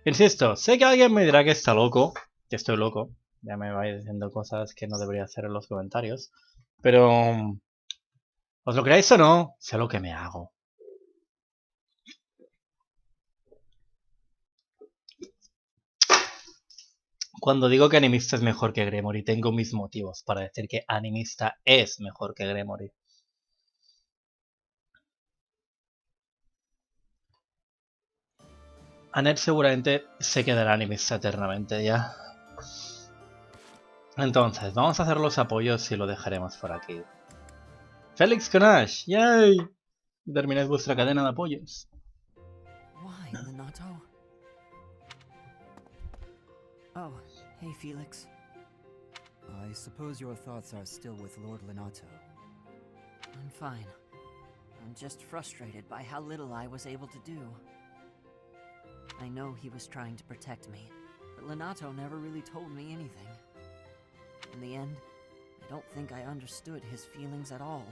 Insisto, sé que alguien me dirá que está loco, que estoy loco. Ya me vais diciendo cosas que no debería hacer en los comentarios. Pero, ¿os lo creáis o no? Sé lo que me hago. Cuando digo que Animista es mejor que Gremory, tengo mis motivos para decir que Animista es mejor que Gremory. Anet seguramente se quedará Animista eternamente ya. Entonces, vamos a hacer los apoyos y lo dejaremos por aquí. Félix con Ash, ¡yay! Termináis vuestra cadena de apoyos. Why, Lenato? Oh, hey, Felix. I suppose your thoughts are still with Lord Lenato. I'm fine. I'm just frustrated by how little I was able to do. I know he was trying to protect me, but Lenato never really told me anything. In the end, I don't think I understood his feelings at all.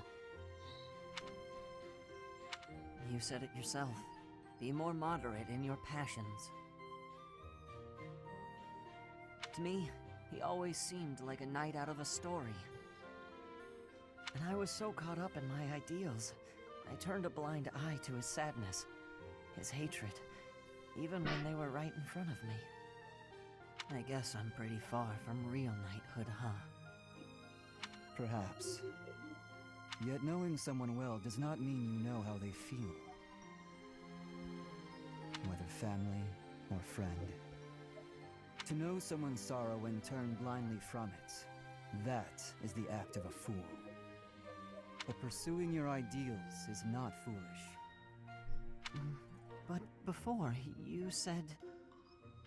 You said it yourself. Be more moderate in your passions. To me, he always seemed like a knight out of a story. And I was so caught up in my ideals, I turned a blind eye to his sadness, his hatred, even when they were right in front of me. I guess I'm pretty far from real knighthood, huh? Perhaps. Yet knowing someone well does not mean you know how they feel. Whether family or friend. To know someone's sorrow and turn blindly from it, that is the act of a fool. But pursuing your ideals is not foolish. But before, you said...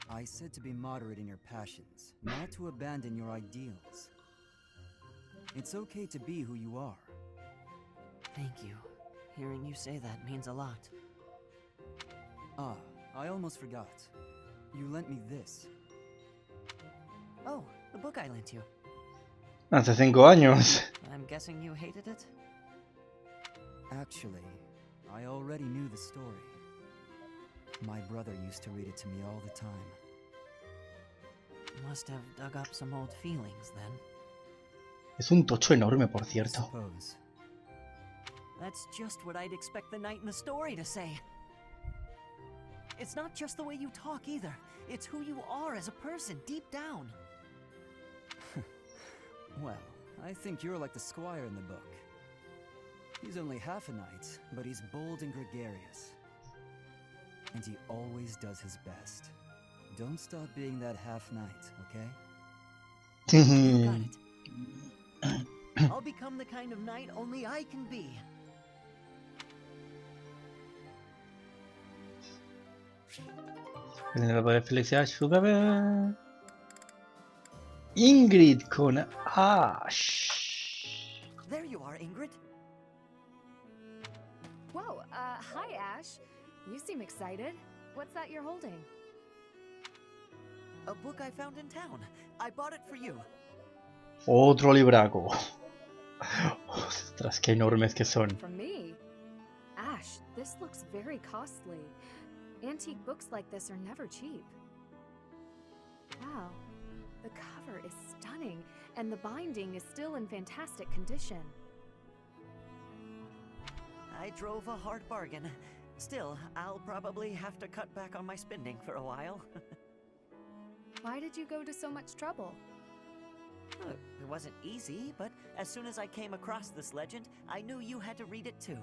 I said to be moderate in your passions, not to abandon your ideals. It's okay to be who you are. Thank you. Hearing you say that means a lot. Ah, I almost forgot. You lent me this. Oh, the book I lent you. Hace 5 años. I'm guessing you hated it? Actually, I already knew the story. My brother used to read it to me all the time. Must have dug up some old feelings, then. Es un tocho enorme, por I cierto. suppose. That's just what I'd expect the knight in the story to say. It's not just the way you talk either. It's who you are as a person, deep down. Well, I think you're like the squire in the book. He's only half a knight, but he's bold and gregarious. And he always does his best. Don't stop being that half-knight, okay? You got it. I'll become the kind of knight only I can be. El poder felicidad, ayuda a ver. Ingrid con Ash. There you are, Ingrid. Whoa, hi Ash. You seem excited. What's that you're holding? A book I found in town. I bought it for you. Otro libraco. Ostras, qué enormes que son. For me? Ash, this looks very costly. Antique books like this are never cheap. Wow, the cover is stunning, and the binding is still in fantastic condition. I drove a hard bargain. Still, I'll probably have to cut back on my spending for a while. Why did you go to so much trouble? It wasn't easy, but as soon as I came across this legend, I knew you had to read it too.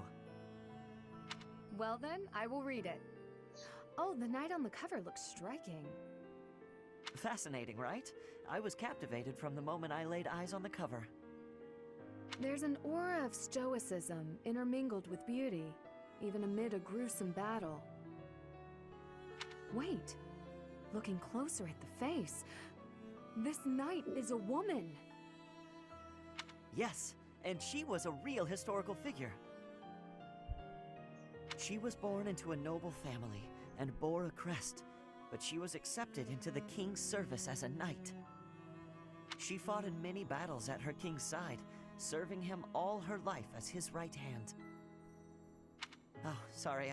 Well then, I will read it. Oh, the knight on the cover looks striking. Fascinating, right? I was captivated from the moment I laid eyes on the cover. There's an aura of stoicism intermingled with beauty, even amid a gruesome battle. Wait, looking closer at the face, this knight is a woman. Yes, and she was a real historical figure. She was born into a noble family and bore a crest, but she was accepted into the king's service as a knight. She fought in many battles at her king's side, serving him all her life as his right hand. Oh, sorry,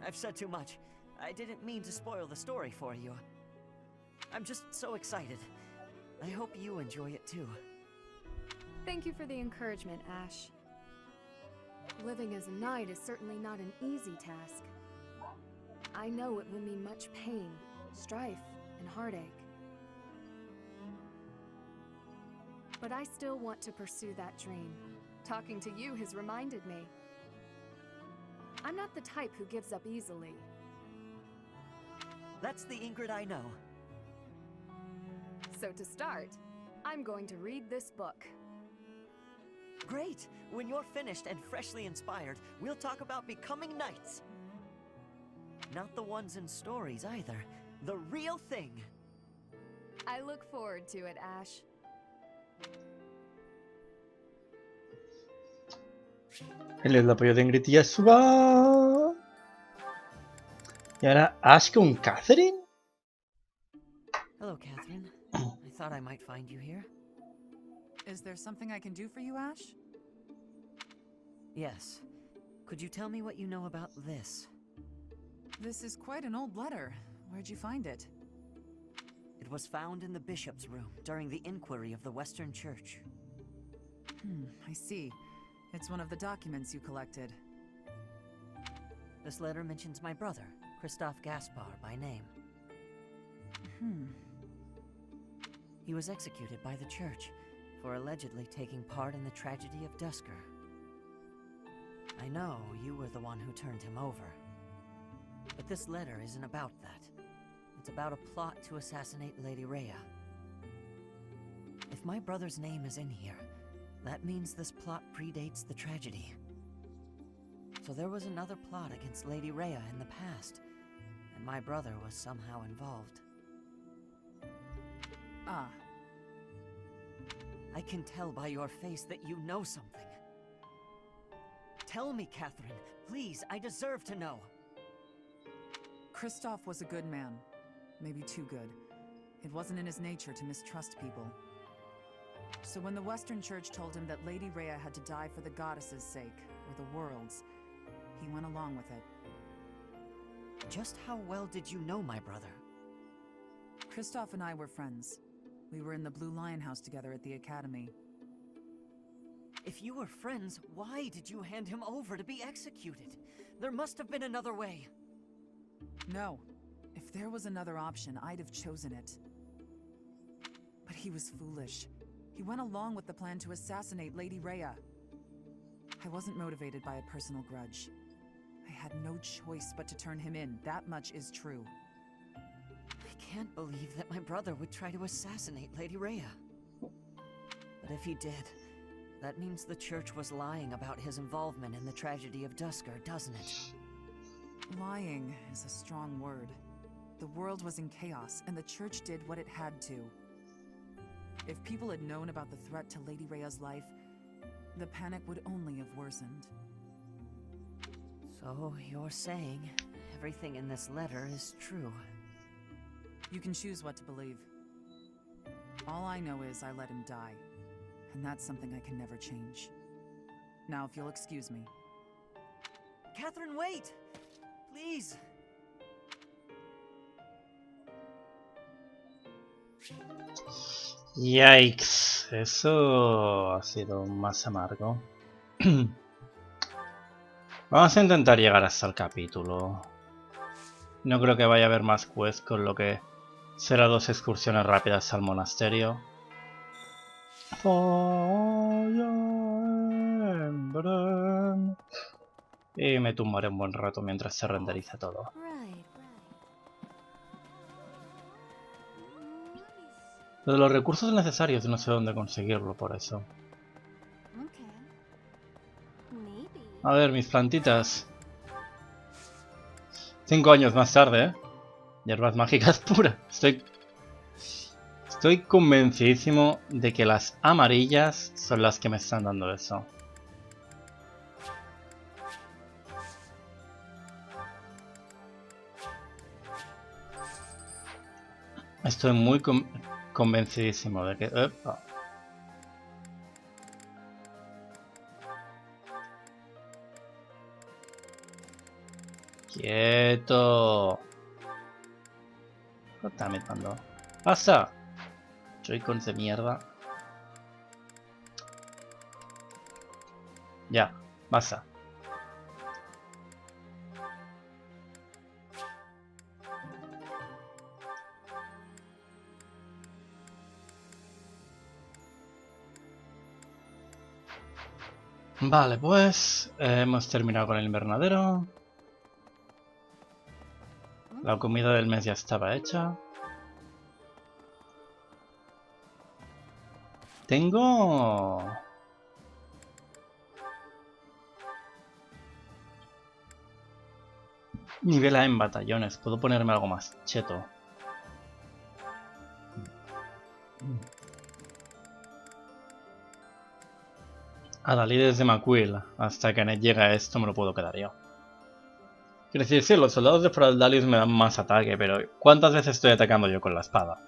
I've said too much. I didn't mean to spoil the story for you. I'm just so excited. I hope you enjoy it too. Thank you for the encouragement, Ash. Living as a knight is certainly not an easy task. I know it will mean much pain, strife, and heartache. But I still want to pursue that dream. Talking to you has reminded me. I'm not the type who gives up easily. That's the Ingrid I know. So to start, I'm going to read this book. Great! When you're finished and freshly inspired, we'll talk about becoming knights. Not the ones in stories either. The real thing. I look forward to it, Ash. Él es el apoyo de Ingrid y Yasuba. Y ahora Ash con Catherine. Hello, Catherine. I thought I might find you here. Is there something I can do for you, Ash? Yes. Could you tell me what you know about this? This is quite an old letter. Where'd you find it? It was found in the bishop's room during the inquiry of the Western Church. I see. It's one of the documents you collected. This letter mentions my brother, Christoph Gaspar, by name. He was executed by the church for allegedly taking part in the tragedy of Dusker. I know you were the one who turned him over. But this letter isn't about that. It's about a plot to assassinate Lady Rhea. If my brother's name is in here, that means this plot predates the tragedy. So there was another plot against Lady Rhea in the past, and my brother was somehow involved. Ah. I can tell by your face that you know something. Tell me, Catherine. Please, I deserve to know. Christoph was a good man. Maybe too good. It wasn't in his nature to mistrust people. So when the Western Church told him that Lady Rhea had to die for the goddess's sake, or the world's, he went along with it. Just how well did you know my brother? Christoph and I were friends. We were in the Blue Lion House together at the academy. If you were friends, why did you hand him over to be executed? There must have been another way. No. If there was another option, I'd have chosen it. But he was foolish. He went along with the plan to assassinate Lady Rhea. I wasn't motivated by a personal grudge. I had no choice but to turn him in. That much is true. I can't believe that my brother would try to assassinate Lady Rhea. But if he did, that means the church was lying about his involvement in the tragedy of Dusker, doesn't it? Lying is a strong word. The world was in chaos, and the church did what it had to. If people had known about the threat to Lady Rhea's life, the panic would only have worsened. So you're saying everything in this letter is true? You can choose what to believe. All I know is I let him die, and that's something I can never change. Now, if you'll excuse me. Catherine, wait! Please! Yikes, eso ha sido más amargo. Vamos a intentar llegar hasta el capítulo. No creo que vaya a haber más quest, con lo que será 2 excursiones rápidas al monasterio. Emblem. Y me tumbaré un buen rato mientras se renderiza todo. Lo de los recursos necesarios no sé dónde conseguirlo, por eso. A ver, mis plantitas. 5 años más tarde, ¿eh? Hierbas mágicas puras. Estoy convencidísimo de que las amarillas son las que me están dando eso. Estoy muy convencidísimo de que... ¡Epa! ¡Quieto! Damn it, mando. ¡Pasa! Joy-Cons de mierda. Ya, basta. Vale, pues hemos terminado con el invernadero. La comida del mes ya estaba hecha. Tengo... nivel A en batallones. Puedo ponerme algo más cheto. Adalides de McQuill. Hasta que Ned llegue a esto me lo puedo quedar yo. Quiero decir, sí, los soldados de Fraldalius me dan más ataque, pero ¿cuántas veces estoy atacando yo con la espada?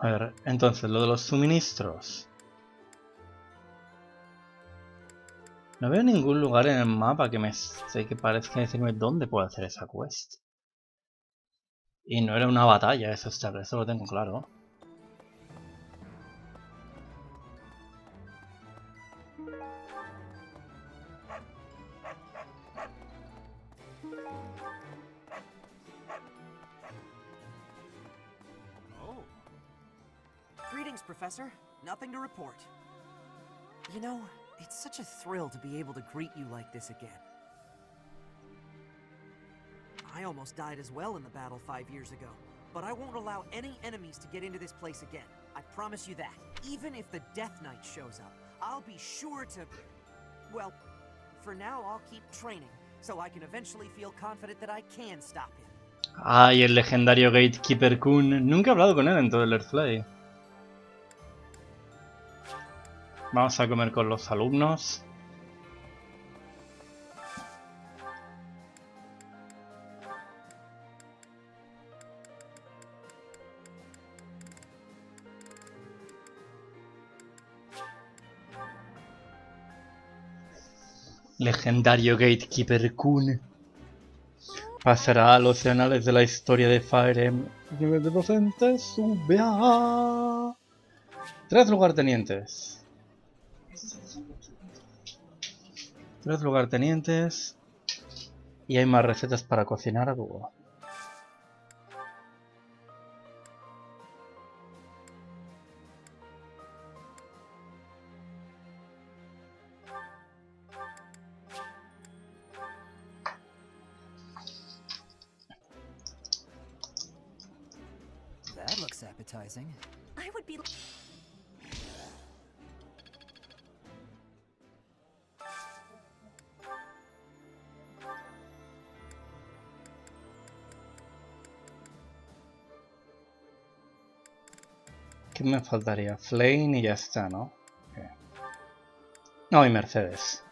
A ver, entonces, lo de los suministros. No veo ningún lugar en el mapa que que parezca decirme dónde puedo hacer esa quest. Y no era una batalla, eso lo tengo claro. Greetings, Professor. Nothing to report. You know, it's such a thrill to be able to greet you like this again. I almost died as well in the battle 5 years ago, but I won't allow any enemies to get into this place again. I promise you that. Even if the Death Knight shows up, I'll be sure to... Well, for now I'll keep training, so I can eventually feel confident that I can stop him. Ay, el legendario Gatekeeper Kun. Nunca he hablado con él en todo el Let's Play. Vamos a comer con los alumnos. Legendario Gatekeeper Kun. Pasará a los anales de la historia de Fire Emblem. Nivel de docente sube a 3 lugartenientes. 3 lugartenientes. Y hay más recetas para cocinar a dúo. That looks appetizing. I would be... ¿Qué me faltaría? Flame y ya está, ¿no? Okay. No, y Mercedes.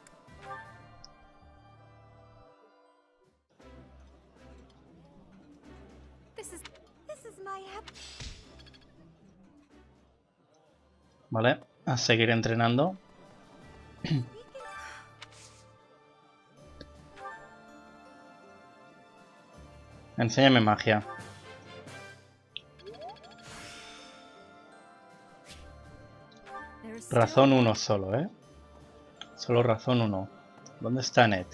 Vale, a seguir entrenando. Enséñame magia. Razón 1 solo, ¿eh? Solo razón 1. ¿Dónde está Ned?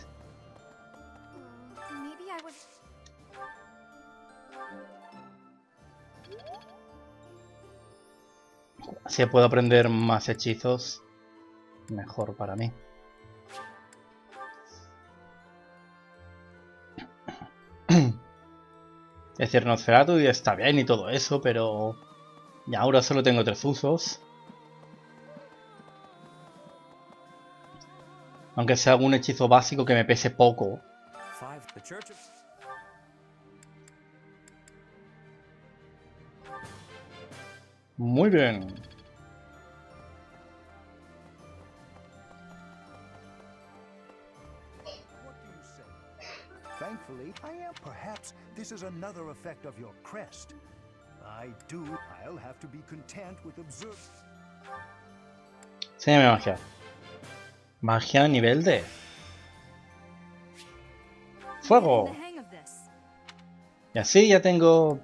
Si puedo aprender más hechizos, mejor para mí. Es decir, Nosferatu y está bien y todo eso, pero... ya ahora solo tengo 3 usos. Aunque sea algún hechizo básico que me pese poco. Muy bien. Thankfully, I am. Perhaps this is another effect of your crest. I'll have to be content with observe. Enséñame magia. Magia a nivel de... ¡Fuego! Y así ya tengo...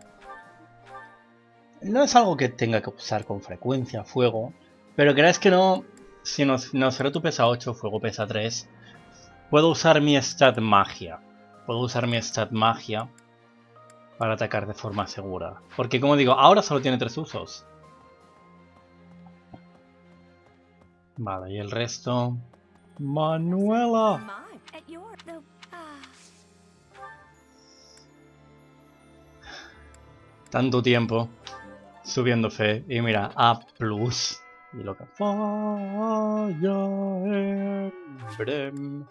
No es algo que tenga que usar con frecuencia, fuego. Pero creas que no... Si Nosferatu pesa 8, fuego pesa 3. Puedo usar mi stat magia. Puedo usar mi stat magia para atacar de forma segura. Porque como digo, ahora solo tiene 3 usos. Vale, y el resto... ¡Manuela! Tanto tiempo subiendo fe. Y mira, A+. Y lo que falla Emblem.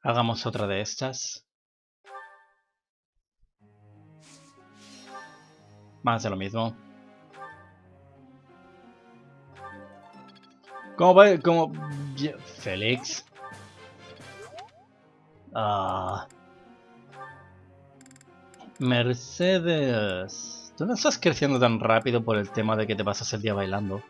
Hagamos otra de estas. Más de lo mismo. ¿Cómo va? ¿Cómo? Félix. Ah. Mercedes. ¿Tú no estás creciendo tan rápido por el tema de que te pasas el día bailando?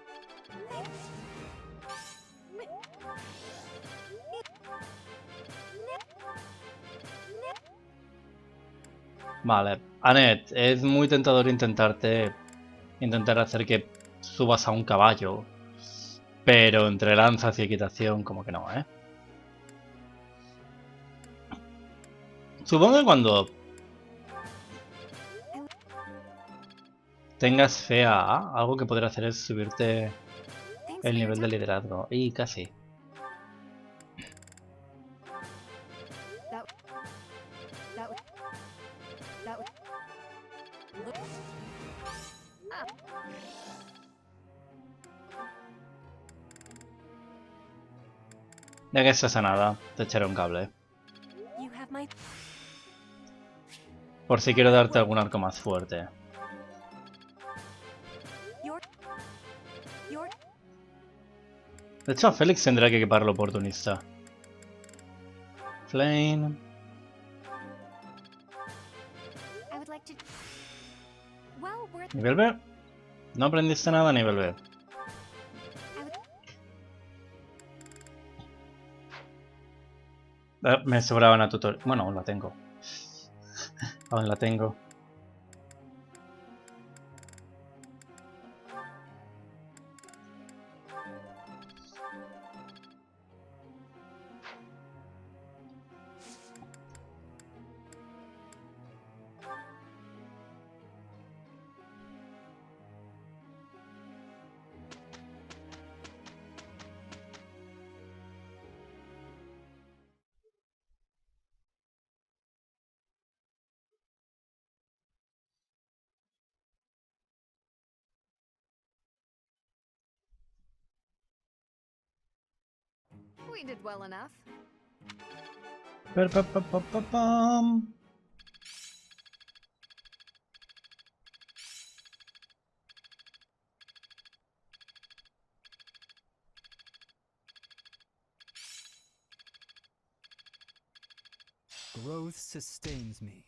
Vale. Annette, es muy tentador intentar hacer que subas a un caballo. Pero entre lanzas y equitación, como que no, ¿eh? Supongo que cuando tengas fe a A, algo que podrás hacer es subirte el nivel de liderazgo. Y casi. Ya que estás a nada, te echaré un cable. Por si quiero darte algún arco más fuerte. De hecho, a Félix tendrá que equiparlo oportunista. Flame. ¿Nivel B? No aprendiste nada a nivel B. Me sobraba una tutorial. Bueno, aún la tengo. Aún la tengo. We did well enough. Pam. Growth sustains me.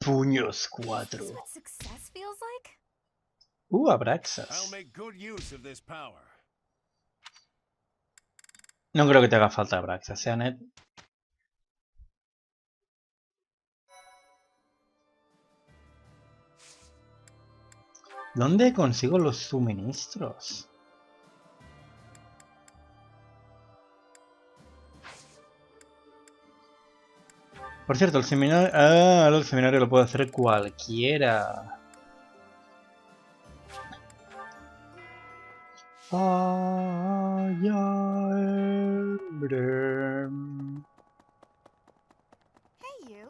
Puños Is 4. this what success feels like? I'll Abraxas. make good use of this power. No creo que te haga falta Abraxas, ¿eh, Annette? ¿Dónde consigo los suministros? Por cierto, el seminario... Ah, el seminario lo puede hacer cualquiera. Fire Emblem. Hey, you.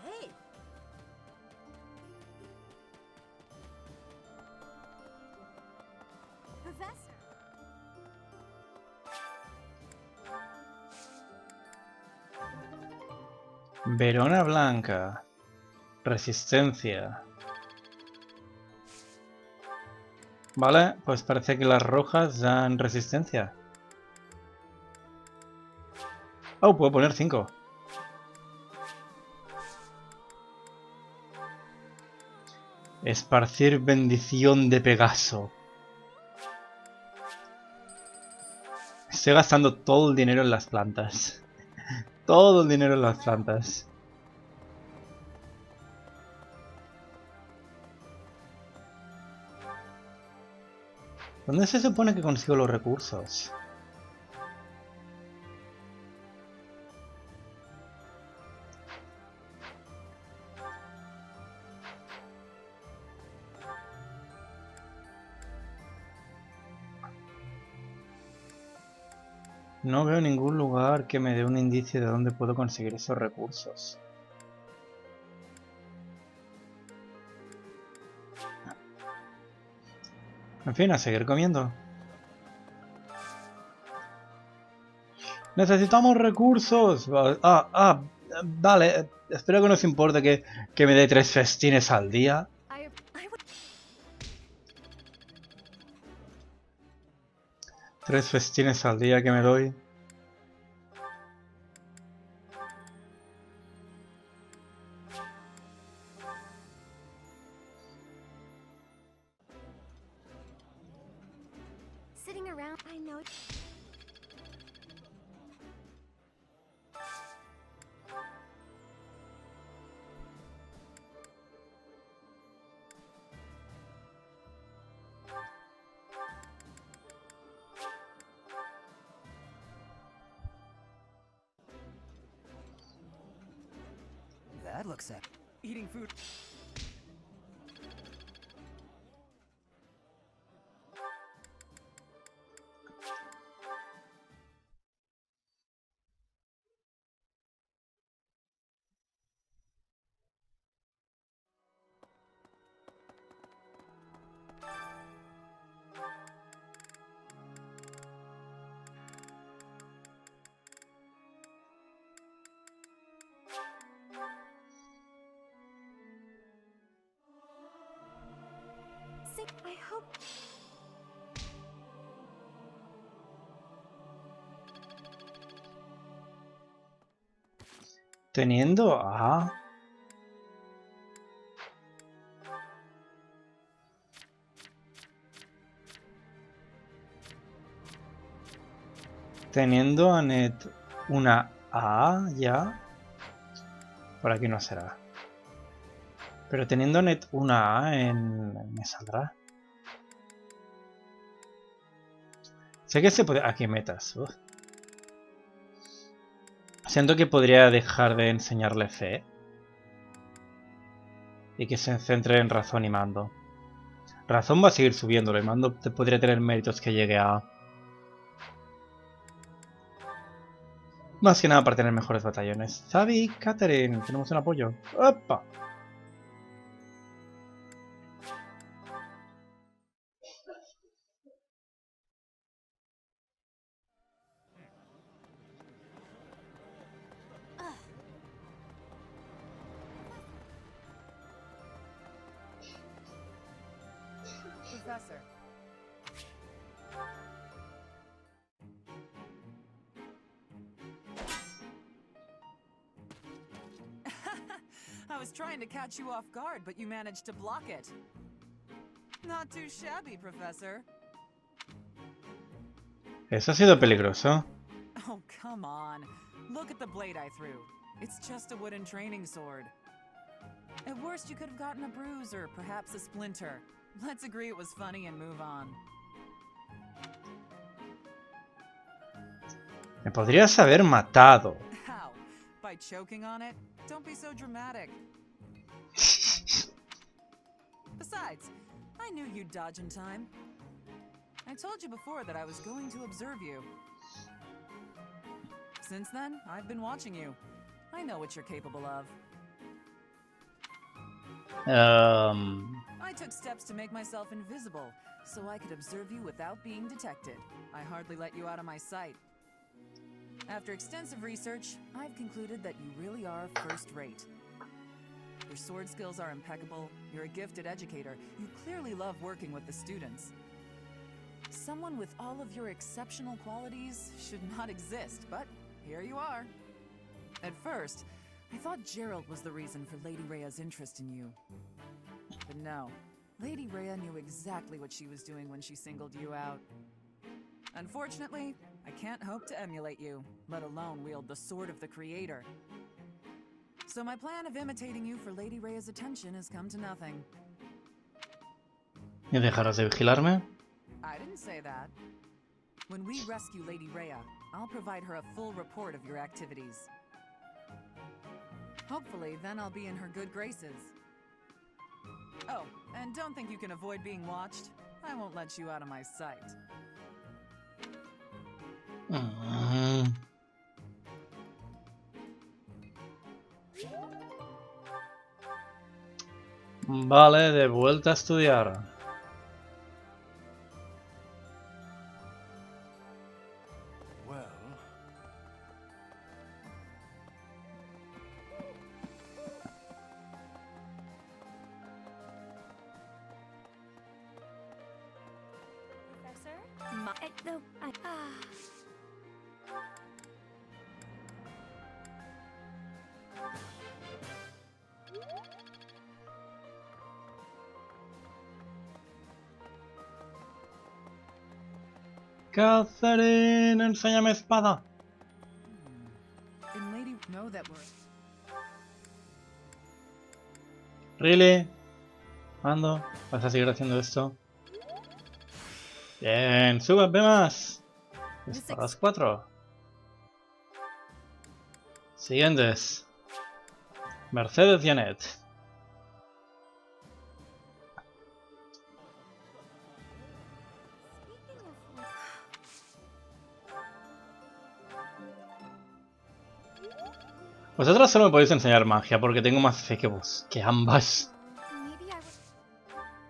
Hey. Professor. Verona Blanca. Resistencia. Vale, pues parece que las rojas dan resistencia. Oh, puedo poner 5. Esparcir bendición de Pegaso. Estoy gastando todo el dinero en las plantas. Todo el dinero en las plantas. ¿Dónde se supone que consigo los recursos? No veo ningún lugar que me dé un indicio de dónde puedo conseguir esos recursos. En fin, a seguir comiendo. ¡Necesitamos recursos! Vale. Espero que no os importe que me dé 3 festines al día. I would 3 festines al día que me doy. sitting around. I know. That looks at eating food. I hope. Teniendo a... Teniendo a Net una A ya... Por aquí no será. Pero teniendo a Net una A me saldrá. Sé que se puede... Aquí metas. Uf. Siento que podría dejar de enseñarle fe. Y que se centre en razón y mando. Razón va a seguir subiéndolo y mando podría tener méritos que llegue a... Más que nada para tener mejores batallones. Xavi, Catherine, tenemos un apoyo. ¡Opa! Professor. I was trying to catch you off guard, but you managed to block it. Not too shabby, Professor. Eso ha sido peligroso. Oh, come on. Look at the blade I threw. It's just a wooden training sword. At worst, you could have gotten a bruise or perhaps a splinter. Let's agree it was funny and move on. Me podrías haber matado. How? By choking on it? Don't be so dramatic. Besides, I knew you'd dodge in time. I told you before that I was going to observe you. Since then, I've been watching you. I know what you're capable of. I took steps to make myself invisible, so I could observe you without being detected. I hardly let you out of my sight. After extensive research, I've concluded that you really are first-rate. Your sword skills are impeccable, you're a gifted educator, you clearly love working with the students. Someone with all of your exceptional qualities should not exist, but here you are. At first, I thought Gerald was the reason for Lady Rhea's interest in you. But no, Lady Rhea knew exactly what she was doing when she singled you out. Unfortunately, I can't hope to emulate you, let alone wield the sword of the Creator. So my plan of imitating you for Lady Rhea's attention has come to nothing. ¿Y dejarás de vigilarme? I didn't say that. When we rescue Lady Rhea, I'll provide her a full report of your activities. Hopefully, then I'll be in her good graces. Oh, and don't think you can avoid being watched. I won't let you out of my sight. Vale, de vuelta a estudiar. Well, Professor? Catherine, enséñame espada. And Lady, know that we're... ¿Really? ¿Cuándo? ¿Vas a seguir haciendo esto? Bien, súbeme más. Espadas 4. Siguientes. Mercedes Janet. Vosotras solo me podéis enseñar magia porque tengo más fe que vos, que ambas.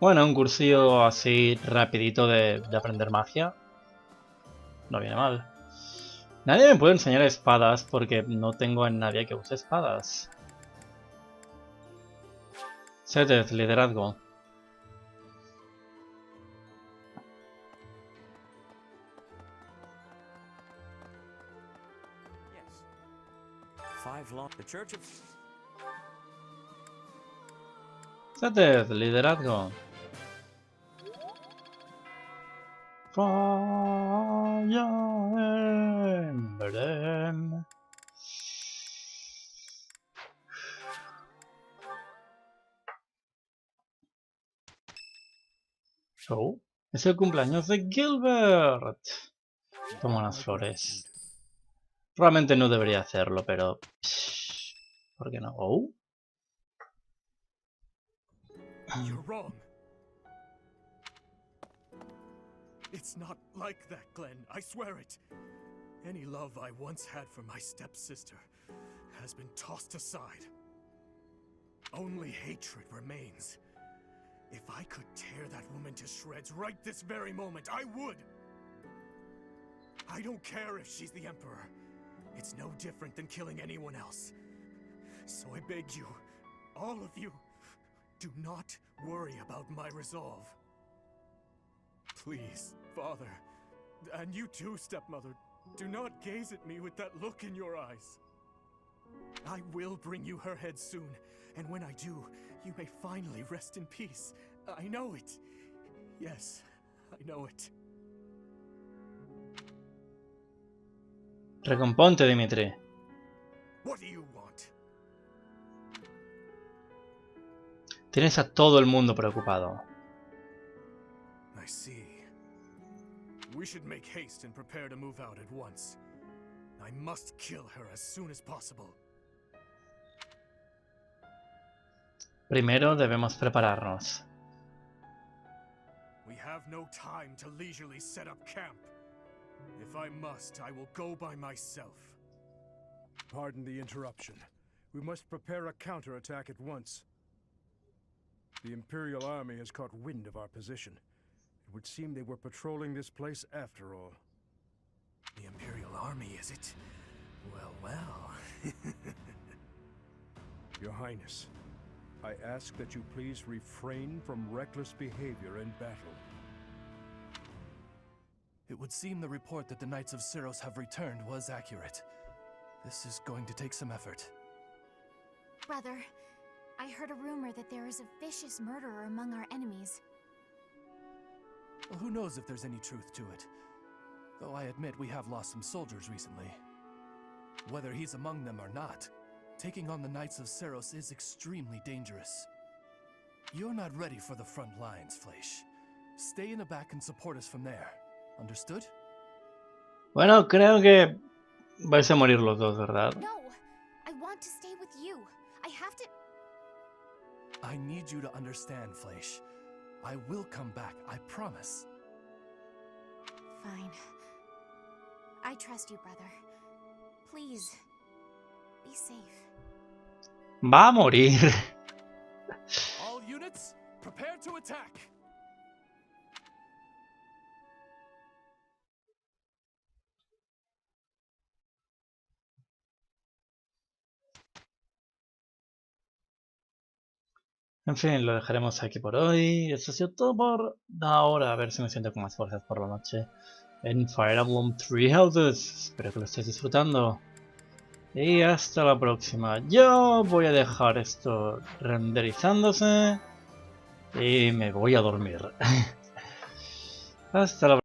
Bueno, un cursillo así rapidito de aprender magia. No viene mal. Nadie me puede enseñar espadas porque no tengo a nadie que use espadas. Setes, liderazgo. The Church of... Setes, liderazgo. Fire Emblem. Oh, es el cumpleaños de Gilbert. Toma unas flores. Probablemente no debería hacerlo, pero... ¿por qué no? Oh. You're wrong. It's not like that, Glenn. I swear it. Any love I once had for my stepsister has been tossed aside. Only hatred remains. If I could tear that woman to shreds right this very moment, I would! I don't care if she's the Emperor. It's no different than killing anyone else. So I beg you, all of you, do not worry about my resolve. Please, Father, and you too, stepmother, do not gaze at me with that look in your eyes. I will bring you her head soon, and when I do, you may finally rest in peace. I know it. Yes, I know it. Recomponte, Dimitri. What do you want? Tienes a todo el mundo preocupado. I see. We should make haste and prepare to move out at once. I must kill her as soon as possible. Primero debemos prepararnos. We have no time to leisurely set up camp. If I must, I will go by myself. pardon the interruption. We must prepare a counterattack at once. The Imperial Army has caught wind of our position. It would seem they were patrolling this place after all. The Imperial Army, is it? Well, well. Your Highness, I ask that you please refrain from reckless behavior in battle. It would seem the report that the Knights of Syros have returned was accurate. This is going to take some effort. Brother, I heard a rumor that there is a vicious murderer among our enemies. Well, who knows if there's any truth to it? though I admit we have lost some soldiers recently. Whether he's among them or not, taking on the Knights of Seros is extremely dangerous. You're not ready for the front lines, Fleisch. Stay in the back and support us from there. Understood? Bueno, creo que vais a morir los dos, ¿verdad? No! I want to stay with you. I have to... I need you to understand, Fleisch. I will come back, I promise. Fine. I trust you, brother. Please, be safe. Va a morir. All units, prepare to attack! En fin, lo dejaremos aquí por hoy. Eso ha sido todo por ahora. A ver si me siento con más fuerzas por la noche en Fire Emblem Three Houses. Espero que lo estéis disfrutando. Y hasta la próxima. Yo voy a dejar esto renderizándose. Y me voy a dormir. Hasta la próxima.